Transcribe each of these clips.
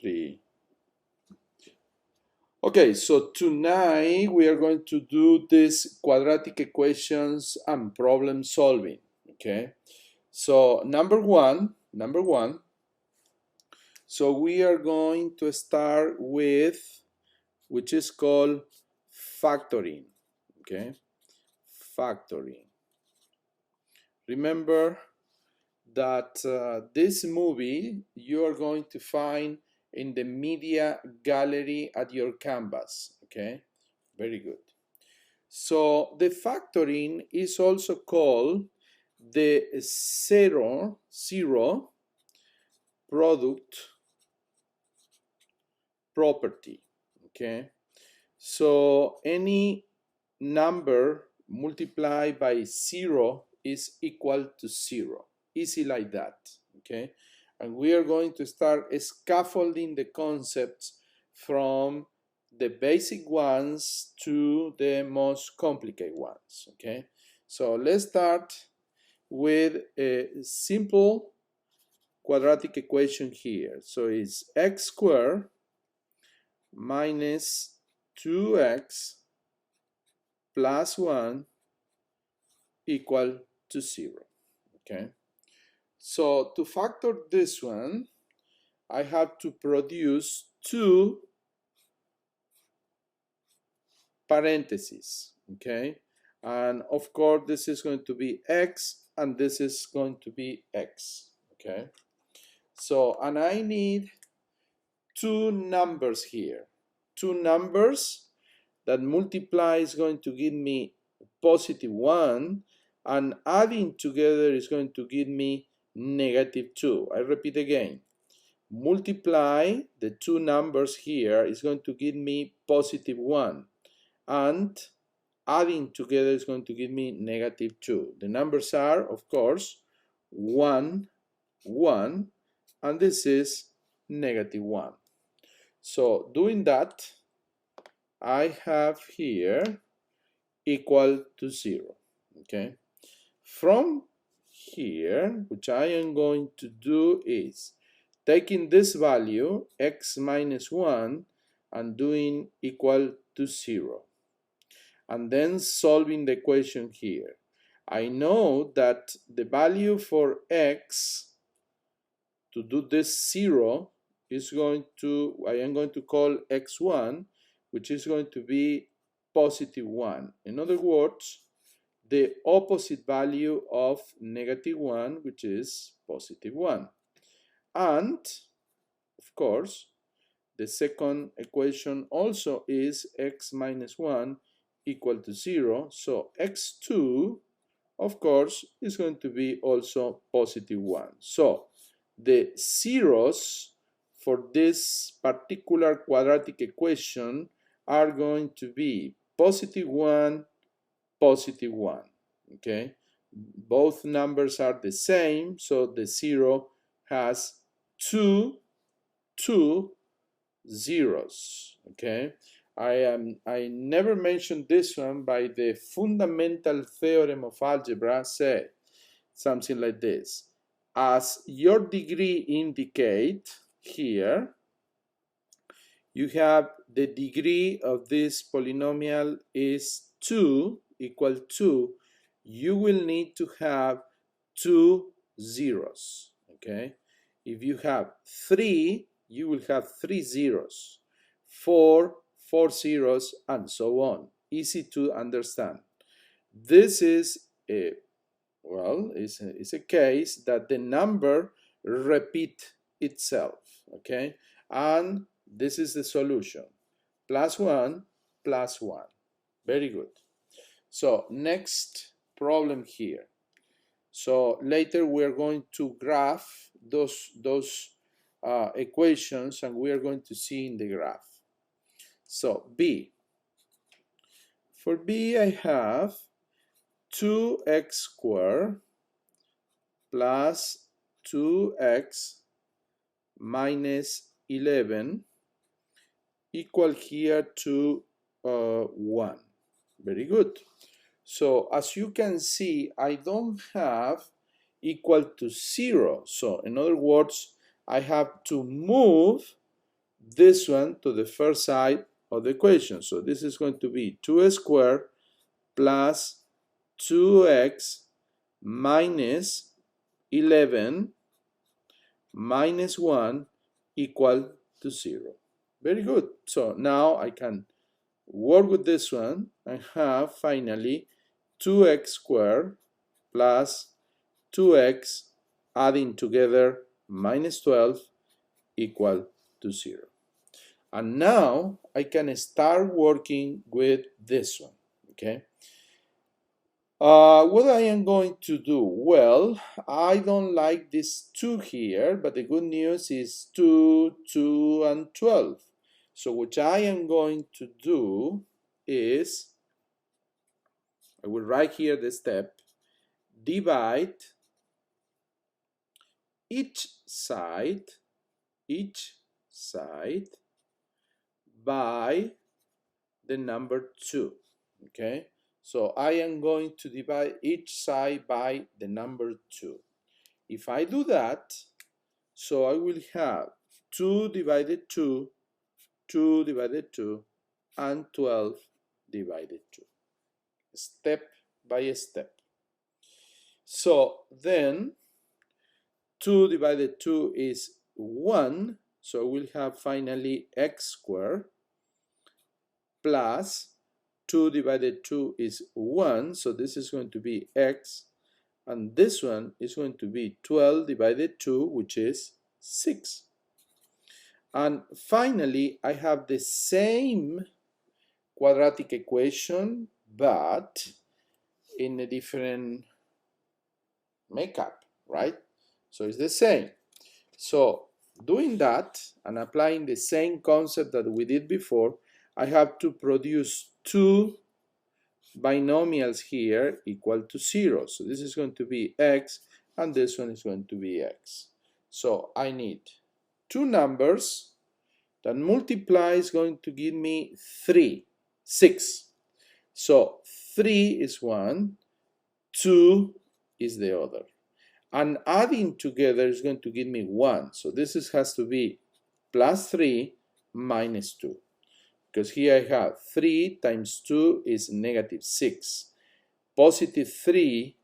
3. Okay, so tonight we are going to do this quadratic equations and problem solving. Okay, so number one, so we are going to start with, which is called factoring. Okay, factoring. Remember that this movie you are going to find in the media gallery at your canvas. Okay, very good. So the factoring is also called the zero product property. Okay, so any number multiplied by 0 is equal to 0. Easy like that. Okay, and we are going to start scaffolding the concepts from the basic ones to the most complicated ones. Okay, so let's start with a simple quadratic equation here. So it's x squared minus 2x plus 1 equal to 0. Okay, so to factor this one, I have to produce two parentheses. Okay, and of course this is going to be x and this is going to be x. Okay, so and I need two numbers here. Two numbers that multiply is going to give me positive 1, and adding together is going to give me negative 2. I repeat again. Multiply the two numbers here is going to give me positive 1, and adding together is going to give me negative 2. The numbers are, of course, 1, 1, and this is negative 1. So doing that, I have here equal to 0. Okay, from here, which I am going to do is taking this value x minus 1 and doing equal to 0, and then solving the equation here. I know that the value for x to do this 0 is going to, I am going to call x1, which is going to be positive 1. In other words, the opposite value of negative 1, which is positive 1. And, of course, the second equation also is x minus 1 equal to 0. So x2, of course, is going to be also positive 1. So the zeros for this particular quadratic equation are going to be positive 1, positive 1. Okay, both numbers are the same, so the 0 has two zeros. Okay, I never mentioned this one, by the fundamental theorem of algebra say something like this: as your degree indicate here, you have the degree of this polynomial is 2, equal to, you will need to have two zeros. Okay, if you have 3, you will have 3 zeros, 4, 4 zeros, and so on. Easy to understand. This is a, well, it's a case that the number repeat itself. Okay, and this is the solution: plus 1, plus 1. Very good. So next problem here. So later we are going to graph those equations, and we are going to see in the graph. So B. For B, I have 2x squared plus 2x minus 11 equal here to 1. Very good. So as you can see, I don't have equal to 0. So in other words, I have to move this one to the first side of the equation. So this is going to be 2 squared plus 2x minus 11 minus 1 equal to 0. Very good. So now I can work with this one and have finally 2x squared plus 2x adding together minus 12 equal to 0. And now I can start working with this one, okay? What I am going to do? Well, I don't like this 2 here, but the good news is 2, 2, and 12. So what I am going to do is, I will write here the step, divide each side by the number 2, okay? So I am going to divide each side by the number 2. If I do that, so I will have 2 divided 2, 2 divided 2, and 12 divided 2, step by step. So then 2 divided 2 is 1, so we'll have finally x squared plus 2 divided 2 is 1, so this is going to be x, and this one is going to be 12 divided 2, which is 6. And finally, I have the same quadratic equation, but in a different makeup, right? So it's the same. So doing that and applying the same concept that we did before, I have to produce 2 binomials here equal to 0. So this is going to be x, and this one is going to be x. So I need 2 numbers that multiply is going to give me 6. So 3 is one, 2 is the other. And adding together is going to give me 1. So this has to be plus 3 minus 2. Because here I have 3 times 2 is negative 6. Positive 3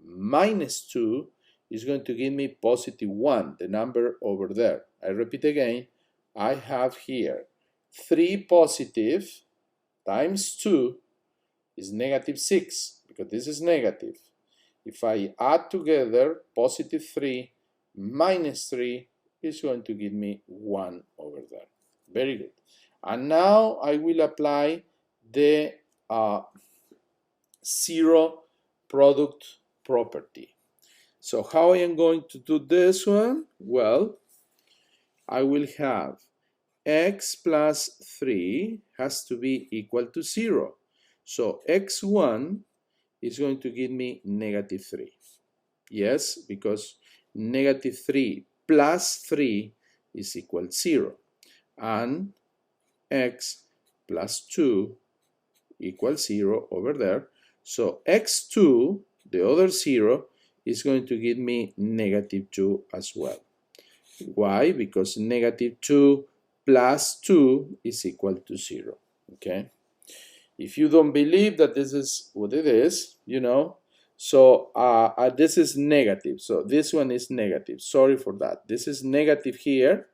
minus 2 is going to give me positive 1, the number over there. I repeat again, I have here 3 positive times 2 is negative 6, because this is negative. If I add together positive 3 minus 3 is going to give me 1 over there. Very good. And now I will apply the zero product property. So how I am going to do this one? Well, I will have x plus 3 has to be equal to 0. So x1 is going to give me negative 3. Yes, because negative 3 plus 3 is equal to 0. And x plus 2 equals 0 over there. So x2, the other 0, is going to give me negative 2 as well. Why? Because negative 2 plus 2 is equal to 0. Okay? If you don't believe that this is what it is, you know, so this is negative. So this one is negative. Sorry for that. This is negative here.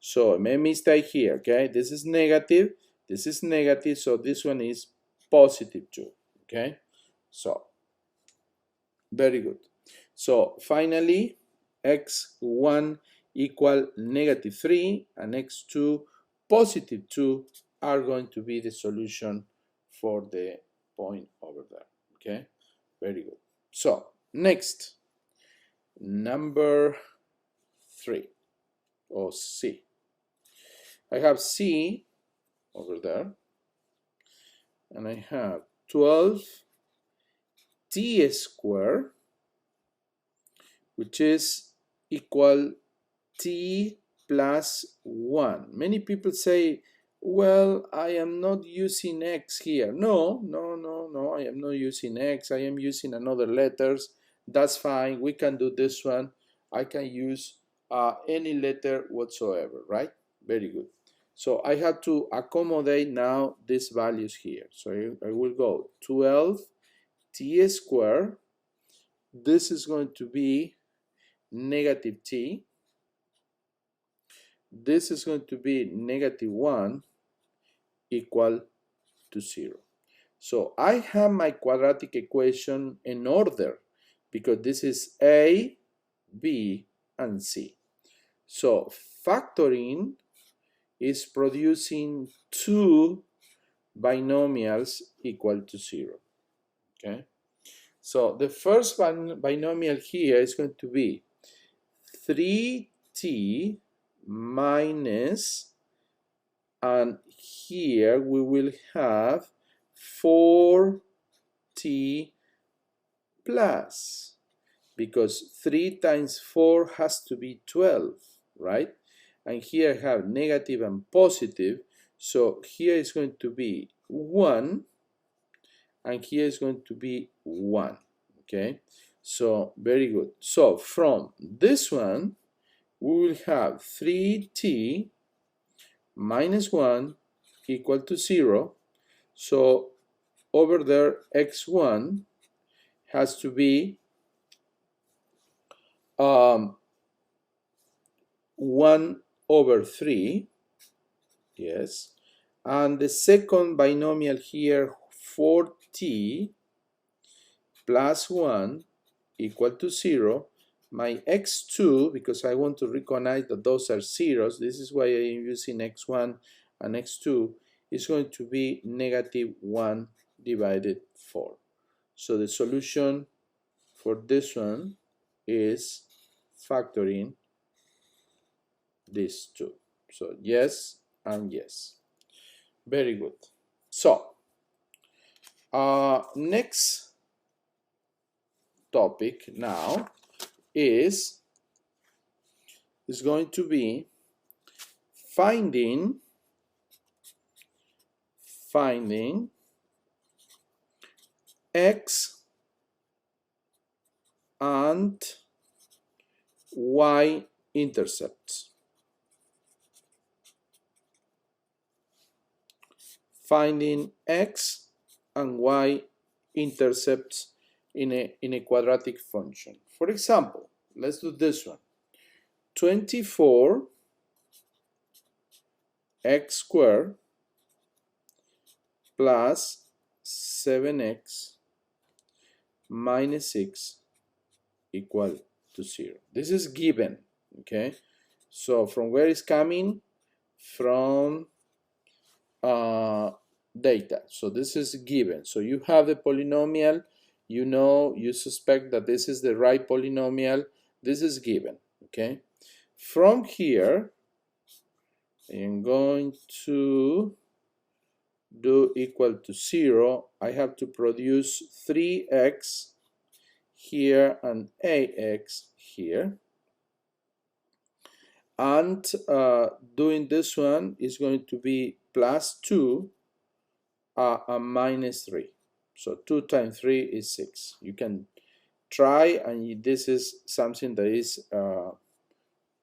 So I made a mistake here, okay? This is negative, so this one is positive 2, okay? So, very good. So finally, x1 equal negative 3 and x2 positive 2 are going to be the solution for the point over there, okay? Very good. So, next, number 3, or C. I have C over there, and I have 12 t squared, which is equal t plus 1. Many people say, well, I am not using x here. No, I am not using x. I am using another letters. That's fine. We can do this one. I can use any letter whatsoever, right? Very good. So I have to accommodate now these values here. So I will go 12t squared. This is going to be negative t. This is going to be negative 1 equal to 0. So I have my quadratic equation in order because this is a, b, and c. So factoring is producing two binomials equal to 0. Okay. So the first binomial here is going to be 3t minus, and here we will have 4t plus, because 3 times 4 has to be 12, right? And here I have negative and positive, so here is going to be 1, and here is going to be 1, okay? So very good. So from this one, we will have 3t minus 1 equal to 0. So over there, x1 has to be 1/3, yes. And the second binomial here, 4t plus 1 equal to 0. My x2, because I want to recognize that those are zeros, this is why I am using x1 and x2, is going to be negative 1 divided 4. So the solution for this one is factoring these two. So yes and yes. Very good. So next topic now is going to be finding x and y intercepts. Finding x and y intercepts in a quadratic function. For example, let's do this one. 24 x squared plus 7x minus 6 equal to 0. This is given, okay? So from where is coming? From data. So this is given. So you have the polynomial, you know, you suspect that this is the right polynomial. This is given, okay? From here, I am going to do equal to 0. I have to produce 3x here and ax here. And doing this one is going to be plus 2 and minus 3. So 2 times 3 is 6. You can try, and this is something that is,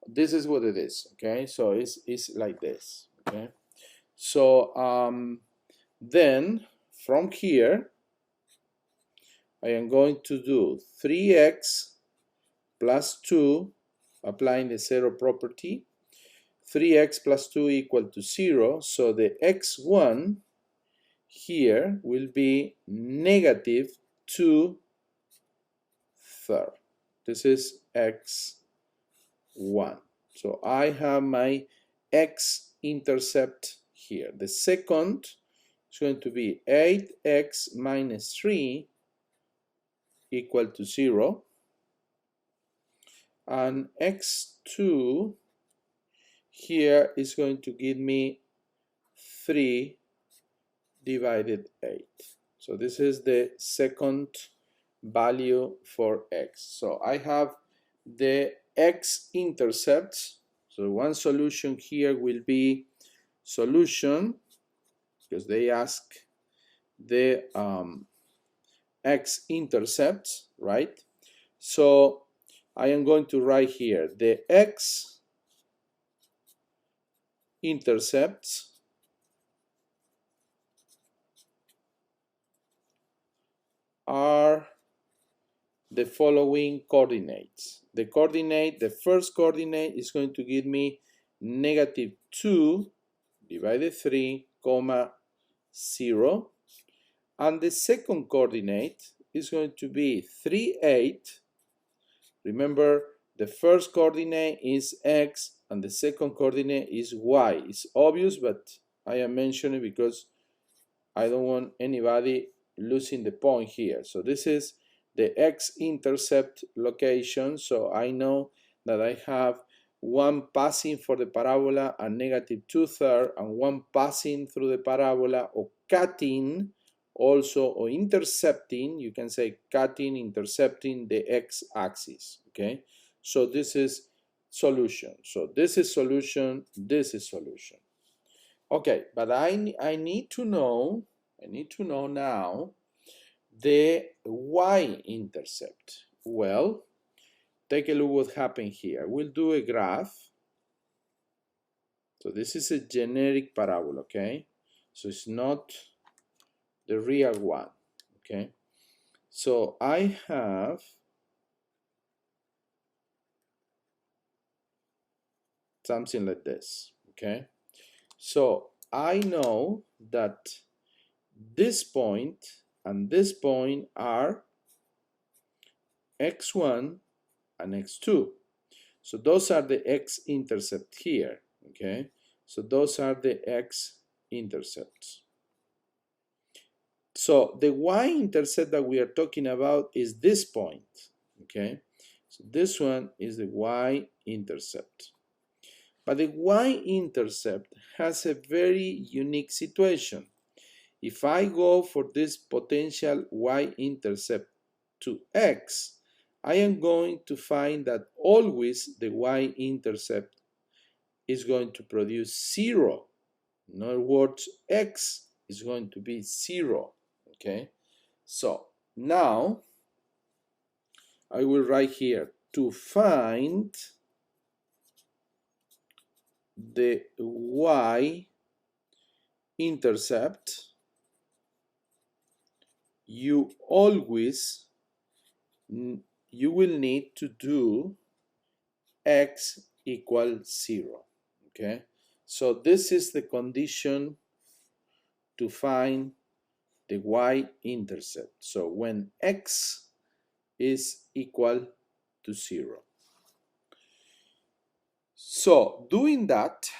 this is what it is, okay? So it's like this, okay? So then from here, I am going to do 3x plus 2, applying the 0 property. 3x plus 2 equal to 0, so the x1 here will be negative 2/3. This is x1. So I have my x-intercept here. The second is going to be 8x minus 3 equal to 0. And x2 here is going to give me 3 divided 8. So this is the second value for x. So I have the x-intercepts. So one solution here will be solution, because they ask the x-intercepts, right? So I am going to write here the x intercepts are the following coordinates. The first coordinate is going to give me -2 divided 3, comma 0. And the second coordinate is going to be 3, 8. Remember, the first coordinate is x and the second coordinate is y. It's obvious, but I am mentioning because I don't want anybody losing the point here. So this is the x-intercept location. So I know that I have one passing for the parabola at -2/3 and one passing through the parabola, or cutting also, or intercepting. You can say cutting, intercepting the x-axis. Okay, so this is solution. So this is solution, this is solution. Okay, but I need to know now the y-intercept. Well, take a look what happened here. We'll do a graph. So this is a generic parabola, okay? So it's not the real one, okay? So I have something like this, okay? So I know that this point and this point are x1 and x2. So those are the x-intercept here, okay? So those are the x-intercepts. So the y-intercept that we are talking about is this point, okay? So this one is the y-intercept. But the y-intercept has a very unique situation. If I go for this potential y-intercept to x, I am going to find that always the y-intercept is going to produce 0. In other words, x is going to be 0. Okay, so now I will write here to find the y-intercept, you will need to do x equals 0. Okay, so this is the condition to find the y-intercept. So when x is equal to 0. So doing that,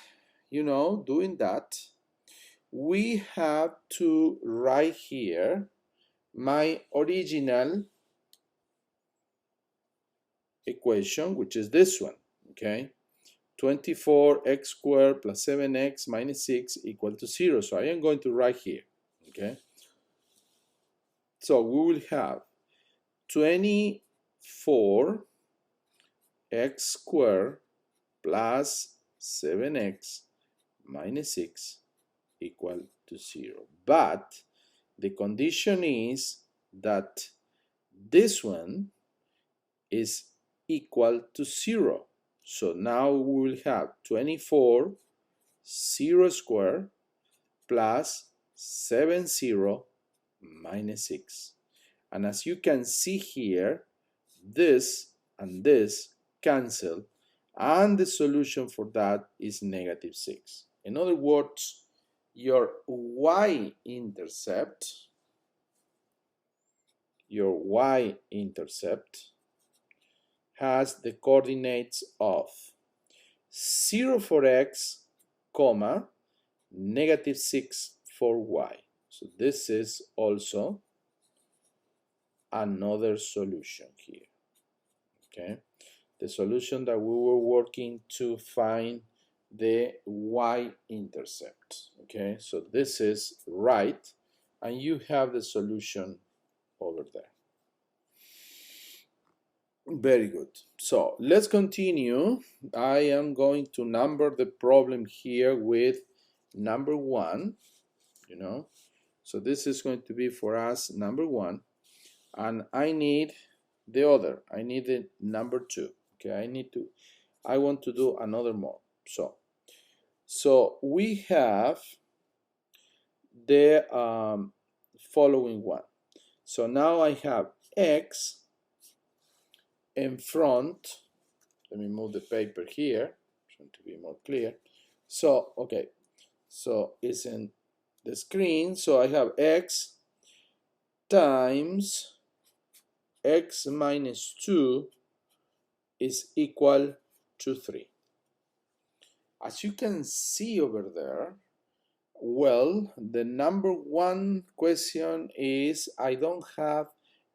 we have to write here my original equation, which is this one, okay? 24x squared plus 7x minus 6 equal to 0. So I am going to write here, okay? So we will have 24x squared plus 7x minus 6 equal to 0. But the condition is that this one is equal to 0. So now we will have 24 0 squared plus 7 0 minus 6. And as you can see here, this and this cancel, and the solution for that is -6. In other words, your y-intercept has the coordinates of 0 for x, comma, -6 for y. So this is also another solution here, okay? The solution that we were working to find the y-intercept, okay? So this is right, and you have the solution over there. Very good. So let's continue. I am going to number the problem here with number 1, So this is going to be for us number 1, and I need the other. I need the number 2. Okay, I want to do another more. So So we have the following one. So now I have x in front. Let me move the paper here, trying to be more clear. So, okay, so it's in the screen. So I have x times x minus 2 is equal to 3. As you can see over there, well, the number one question is I don't have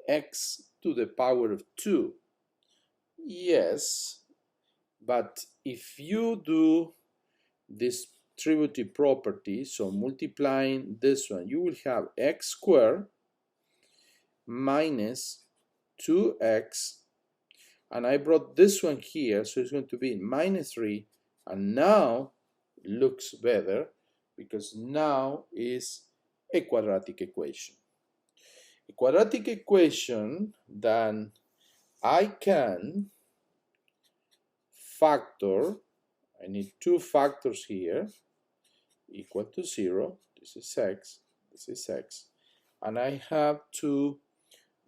x to the power of 2. Yes, but if you do distributive property, so multiplying this one, you will have x squared minus 2x, and I brought this one here, so it's going to be minus 3, and now it looks better because now is a quadratic equation. A quadratic equation that I can factor. I need two factors here equal to 0. This is x, this is x. And I have to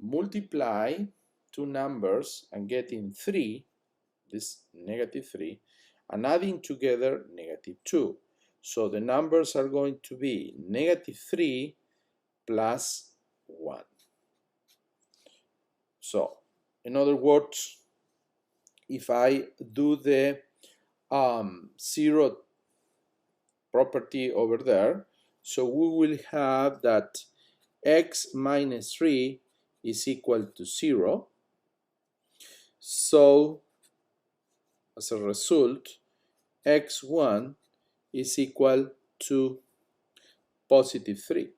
multiply two numbers and getting 3, this negative 3, and adding together negative 2. So the numbers are going to be negative 3 plus 1. So, in other words, if I do the 0 property over there, so we will have that x minus 3 is equal to 0. So, as a result, x1 is equal to positive 3.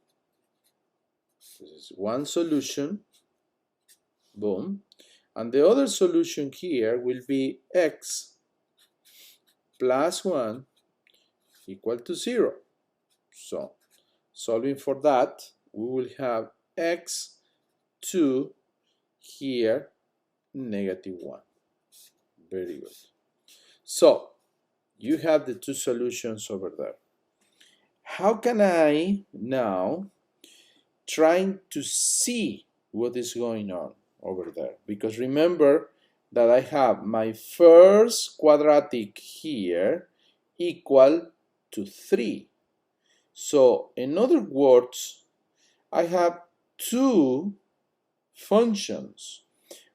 This is one solution. Boom. And the other solution here will be x plus 1 equal to 0. So, solving for that, we will have x2 here, negative 1. Very good. So, you have the two solutions over there. How can I now trying to see what is going on over there? Because remember that I have my first quadratic here equal to 3. So, in other words, I have two functions.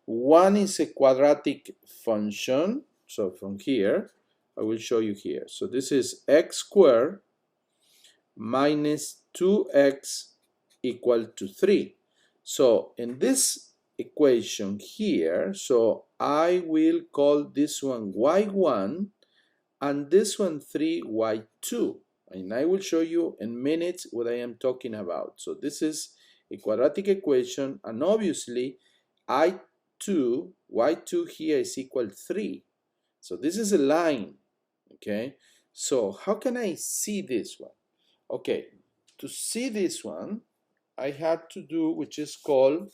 One is a quadratic function. So, from here, I will show you here. So, this is x squared minus 2x equal to 3. So, in this equation here, so I will call this one y1 and this one 3y2. And I will show you in minutes what I am talking about. So this is a quadratic equation, and obviously y2 here is equal to 3. So this is a line, okay? So how can I see this one? Okay, to see this one, I had to do which is called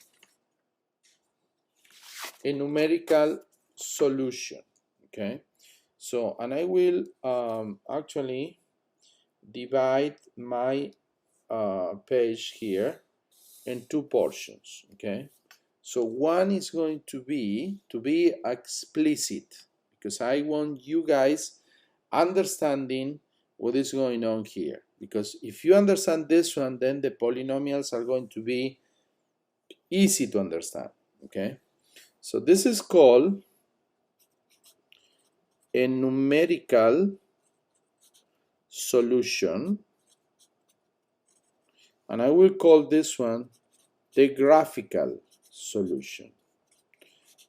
a numerical solution, okay? So, and I will actually divide my page here in two portions, okay? So one is going to be explicit, because I want you guys understanding what is going on here. Because if you understand this one, then the polynomials are going to be easy to understand, okay? So this is called a numerical solution, and I will call this one the graphical solution.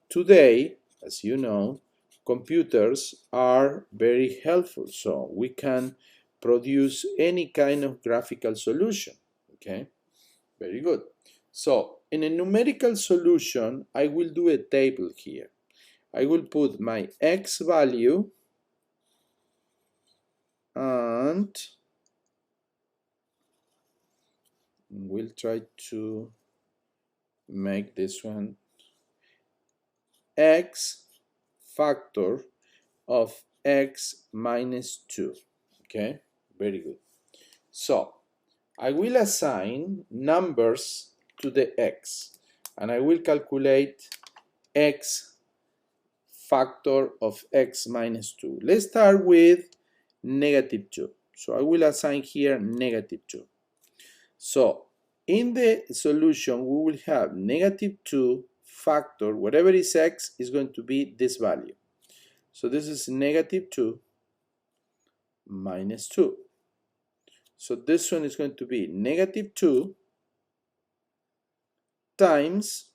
Today, as you know, computers are very helpful, so we can produce any kind of graphical solution, okay? Very good. So, in a numerical solution, I will do a table here. I will put my x value and we'll try to make this one x factor of x minus 2, Okay, very good. So I will assign numbers to the x, and I will calculate x factor of x minus 2. Let's start with negative 2. So I will assign here negative 2. So in the solution, we will have negative 2 factor, whatever is x, is going to be this value. So this is negative 2 minus 2. So this one is going to be negative 2 times,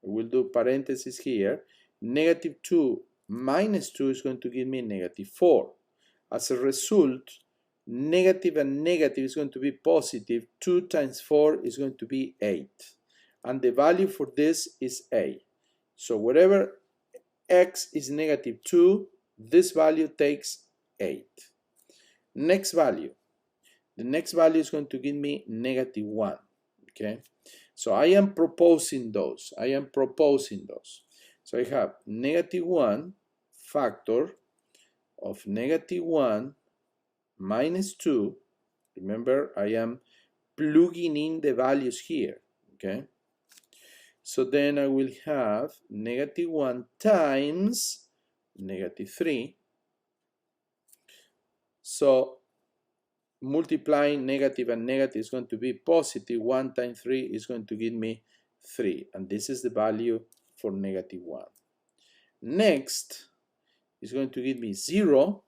we'll do parentheses here, negative 2 minus 2 is going to give me negative 4. As a result, negative and negative is going to be positive. 2 times 4 is going to be 8. And the value for this is a. So wherever x is negative 2, this value takes 8. Next value. The next value is going to give me negative 1. Okay? So I am proposing those. So I have negative 1 factor of negative 1 minus 2. Remember, I am plugging in the values here. Okay? So then I will have negative 1 times negative 3. So multiplying negative and negative is going to be positive. 1 times 3 is going to give me 3. And this is the value for negative 1. Next is going to give me 0.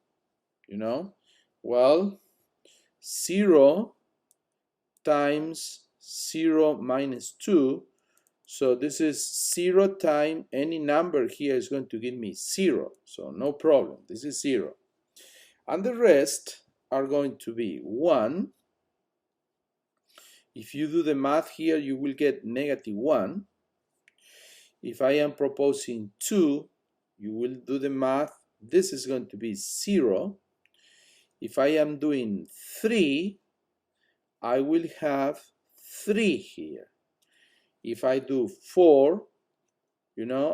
Well, 0 times 0 minus 2. So this is 0 times any number here is going to give me 0. So no problem. This is 0. And the rest are going to be 1. If you do the math here, you will get negative 1. If I am proposing 2, you will do the math. This is going to be 0. If I am doing 3, I will have 3 here. If I do 4,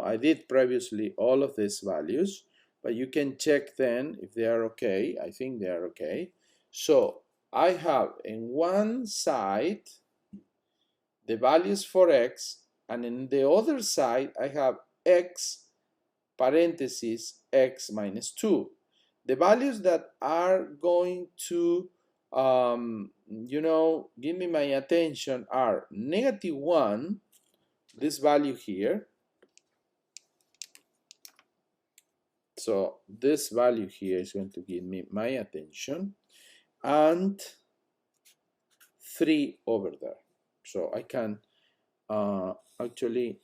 I did previously all of these values, but you can check then if they are okay. I think they are okay. So I have in one side the values for x, and in the other side I have x parentheses x minus 2. The values that are going to give me my attention are negative 1, this value here. So this value here is going to give me my attention, and 3 over there. So I can actually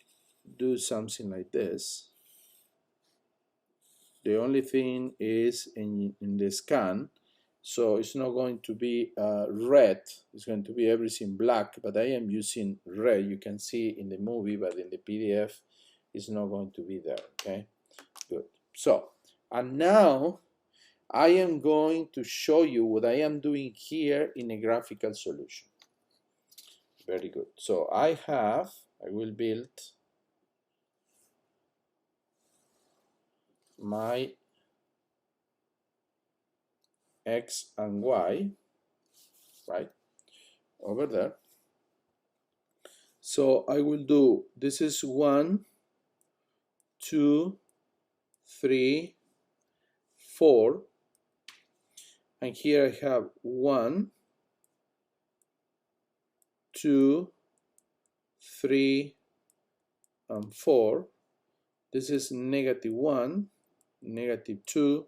do something like this. The only thing is in the scan, so it's not going to be red, it's going to be everything black, but I am using red. You can see in the movie, but in the PDF it's not going to be there. Okay, good. So, and now I am going to show you what I am doing here in a graphical solution. Very good. So I will build my x and y, right, over there. So I will do, this is 1, 2, 3, 4, and here I have 1, 2, 3, and 4. This is negative 1, negative 2,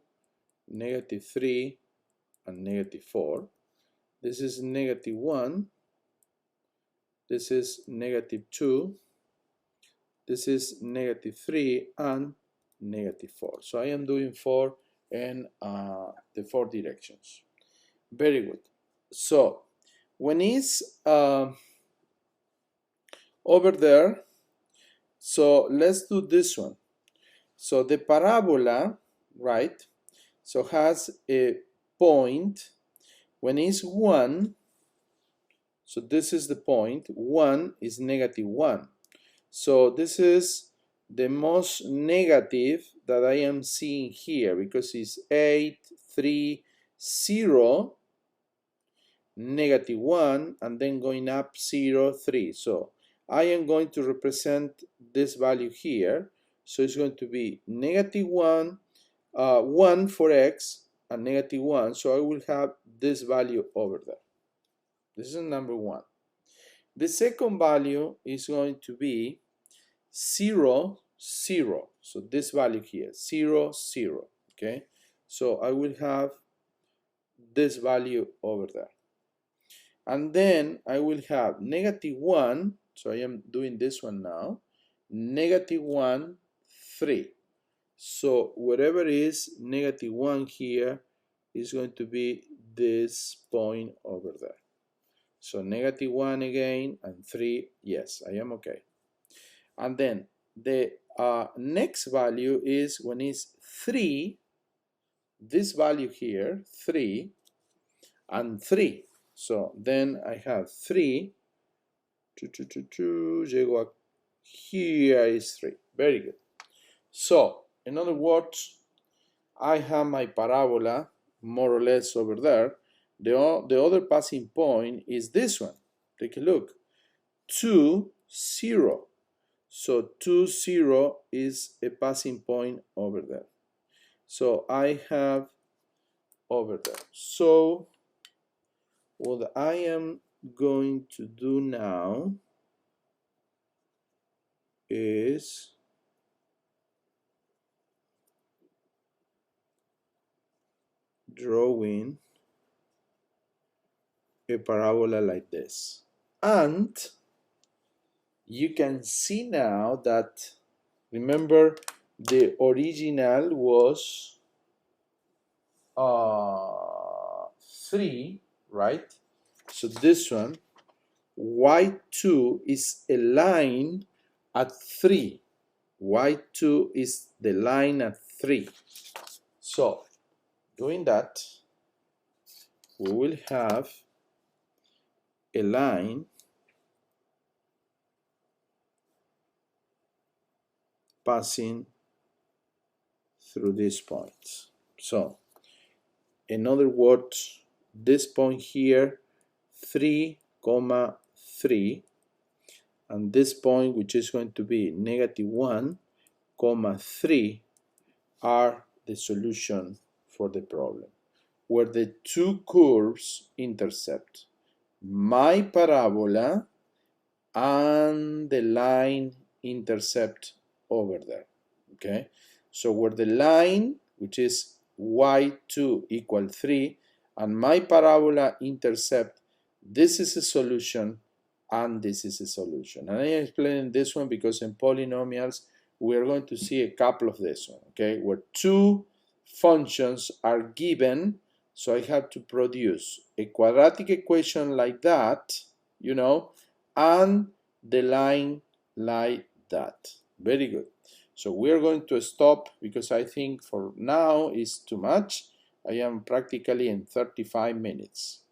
negative 3, and negative 4. This is negative 1. This is negative 2. This is negative 3 and negative 4. So I am doing 4 in the 4 directions. Very good. So when it's over there, so let's do this one. So the parabola, right, so has a point when it's 1. So this is the point. 1 is negative 1. So this is the most negative that I am seeing here, because it's 8, 3, 0, -1, and then going up 0, 3. So I am going to represent this value here. So it's going to be -1, 1 for x, and -1. So I will have this value over there. This is number 1. The second value is going to be 0, 0. So this value here, 0, 0. Okay. So I will have this value over there. And then I will have -1, so I am doing this one now, -1, 3. So whatever is -1 here is going to be this point over there. So -1 again and 3, yes, I am okay. And then the next value is when it's 3, this value here, 3, and 3. So then I have 3, here is 3. Very good. So in other words, I have my parabola more or less over there. The other passing point is this one. Take a look. 2, 0. So 2, 0 is a passing point over there. So I have over there. So what I am going to do now is drawing a parabola like this. And you can see now that, remember, the original was 3, right? So this one, y2 is a line at 3. y2 is the line at 3. So doing that, we will have a line passing through this point. So in other words, this point here, 3, 3, and this point, which is going to be -1, 3, are the solution for the problem, where the two curves intercept my parabola and the line intercept over there. Okay, so where the line, which is y2 equal 3, and my parabola intercept, this is a solution and this is a solution. And I am explaining this one because in polynomials we are going to see a couple of this one, okay, where two functions are given. So I have to produce a quadratic equation like that, you know, and the line like that. Very good. So we're going to stop because I think for now is too much. I am practically in 35 minutes.